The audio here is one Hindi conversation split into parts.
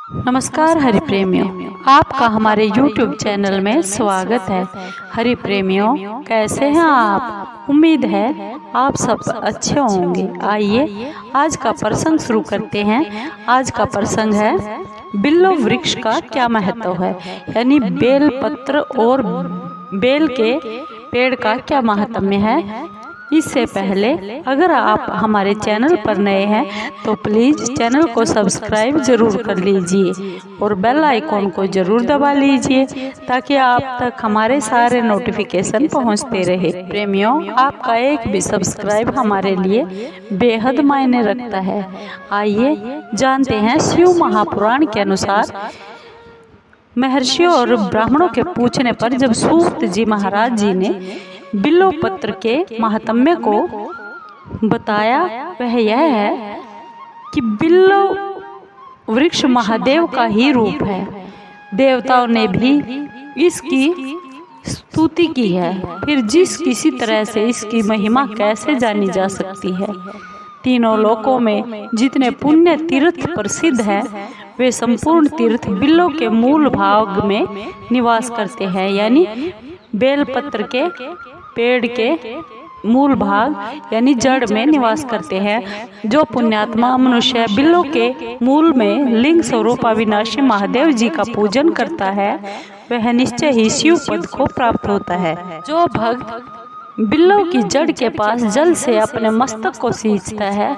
नमस्कार हरि प्रेमियों, आपका हमारे YouTube चैनल में स्वागत है। हरि प्रेमियों, कैसे हैं आप? उम्मीद है आप सब अच्छे होंगे। आइए आज का प्रसंग शुरू करते हैं। आज का प्रसंग है बिल्व वृक्ष का क्या महत्व है, यानी बेल पत्र और बेल के पेड़ का क्या महात्म्य है। इससे पहले अगर आप हमारे चैनल पर नए हैं तो प्लीज़ चैनल को सब्सक्राइब जरूर कर लीजिए और बेल आइकॉन को जरूर दबा लीजिए ताकि आप तक हमारे सारे नोटिफिकेशन पहुंचते रहे। प्रेमियों, आपका एक भी सब्सक्राइब हमारे लिए बेहद मायने रखता है। आइए जानते हैं शिव महापुराण के अनुसार महर्षियों और ब्राह्मणों के पूछने पर जब सूत जी महाराज जी ने बिल्व पत्र के महात्म्य को बताया, वह यह है कि बिल्व वृक्ष महादेव का ही रूप है। देवताओं ने भी इसकी स्तुति की है। फिर जिस किसी तरह से इसकी महिमा कैसे जानी जा सकती है। तीनों लोकों में जितने पुण्य तीर्थ प्रसिद्ध हैं, वे संपूर्ण तीर्थ बिल्व के मूल भाग में निवास करते हैं, यानी बेलपत्र के पेड़ के मूल भाग यानी जड़ में निवास करते हैं। जो पुण्यात्मा मनुष्य बिल्व के मूल में लिंग स्वरूप अविनाशी महादेव जी का पूजन करता है, वह निश्चय ही शिव पद को प्राप्त होता है। जो भक्त बिल्व की जड़ के पास जल से अपने मस्तक को सींचता है,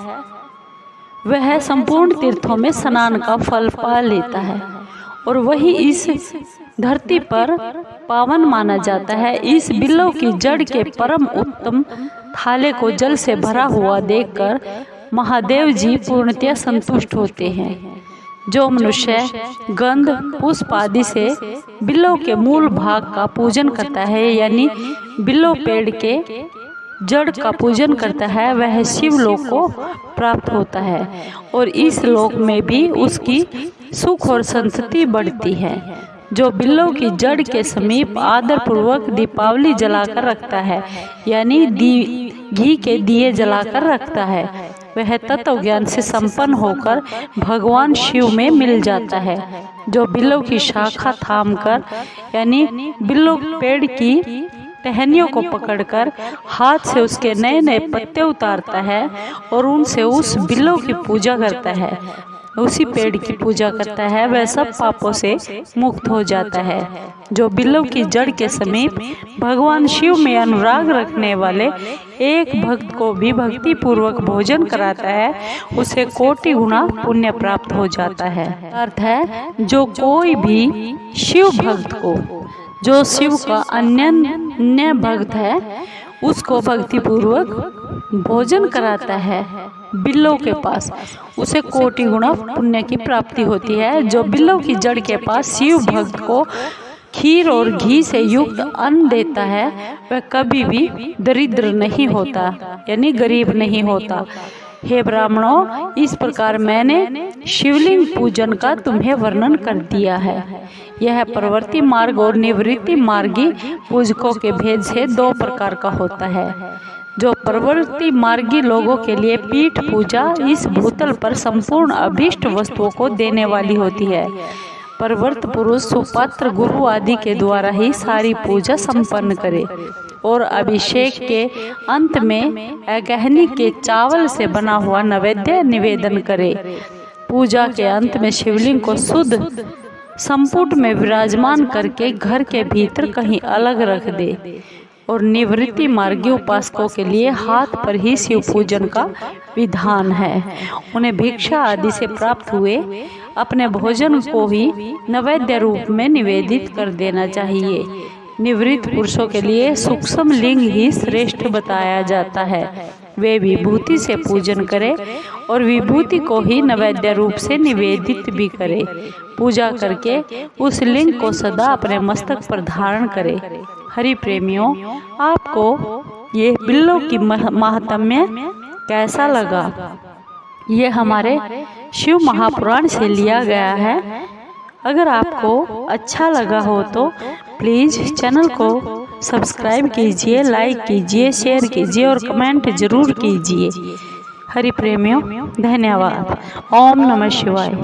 वह संपूर्ण तीर्थों में स्नान का फल पा लेता है और वही इस धरती पर पावन माना जाता है। इस बिल्व की जड़ के परम उत्तम थाले को जल से भरा हुआ देखकर महादेव जी पूर्णतया संतुष्ट होते हैं। जो मनुष्य गंध पुष्प आदि से बिल्व के मूल भाग का पूजन करता है, यानी बिल्व पेड़ के जड़ का पूजन करता है, वह शिव लोक को प्राप्त होता है और इस लोक में भी उसकी सुख और संतति बढ़ती है। जो बिल्व की जड़ के समीप आदर पूर्वक दीपावली जलाकर रखता है, यानी घी के दिए जलाकर रखता है, वह तत्व ज्ञान से संपन्न होकर भगवान शिव में मिल जाता है। जो बिल्व की शाखा थामकर यानी बिल्व पेड़ की टहनियों को पकड़कर हाथ से उसके नए नए पत्ते उतारता है और उनसे उस बिल्व की पूजा करता है, उसी पेड़ की पूजा करता है, वह सब पापों से मुक्त हो जाता है। जो बिल्व की जड़ के समीप भगवान शिव में अनुराग रखने वाले एक भक्त को भी भक्ति पूर्वक भोजन कराता है, उसे कोटि गुना पुण्य प्राप्त हो जाता है। अर्थ है, जो कोई भी शिव भक्त को, जो शिव का अन्य भक्त है, उसको भक्ति पूर्वक भोजन कराता है बिल्व के पास, उसे कोटि गुना पुण्य की प्राप्ति होती है। जो बिल्व की जड़ के पास शिव भक्त को खीर और घी से युक्त अन्न देता है, वह कभी भी दरिद्र नहीं होता, यानी गरीब नहीं होता। हे ब्राह्मणों, इस प्रकार मैंने शिवलिंग पूजन का तुम्हें वर्णन कर दिया है। यह प्रवृत्ति मार्ग और निवृत्ति मार्गी पूजकों के भेद से दो प्रकार का होता है। जो प्रवृत्ति मार्गी लोगों के लिए पीठ पूजा इस भूतल पर संपूर्ण अभीष्ट वस्तुओं को देने वाली होती है। प्रवृत्त पुरुष सुपात्र गुरु आदि के द्वारा ही सारी पूजा संपन्न करे और अभिषेक के अंत में अगहनी के चावल से बना हुआ नैवेद्य निवेदन करे। पूजा के अंत में शिवलिंग को शुद्ध संपुट में विराजमान करके घर के भीतर कहीं अलग रख दे। और निवृत्ति मार्गी उपासकों के लिए हाथ पर ही शिव पूजन का विधान है। उन्हें भिक्षा आदि से प्राप्त हुए अपने भोजन को ही नैवेद्य रूप में निवेदित कर देना चाहिए। निवृत्त पुरुषों के लिए सूक्ष्म लिंग ही श्रेष्ठ बताया जाता है। वे विभूति से पूजन करें और विभूति को ही नैवेद्य रूप से निवेदित भी करें। पूजा करके उस लिंग को सदा अपने मस्तक पर धारण करें। हरि प्रेमियों, आपको ये बिल्व की महात्म्य कैसा लगा? ये हमारे शिव महापुराण से लिया गया है। अगर आपको अच्छा लगा हो तो प्लीज़ चैनल को सब्सक्राइब कीजिए, लाइक कीजिए, शेयर कीजिए और कमेंट जरूर कीजिए। हरि प्रेमियों, धन्यवाद। ओम नमः शिवाय।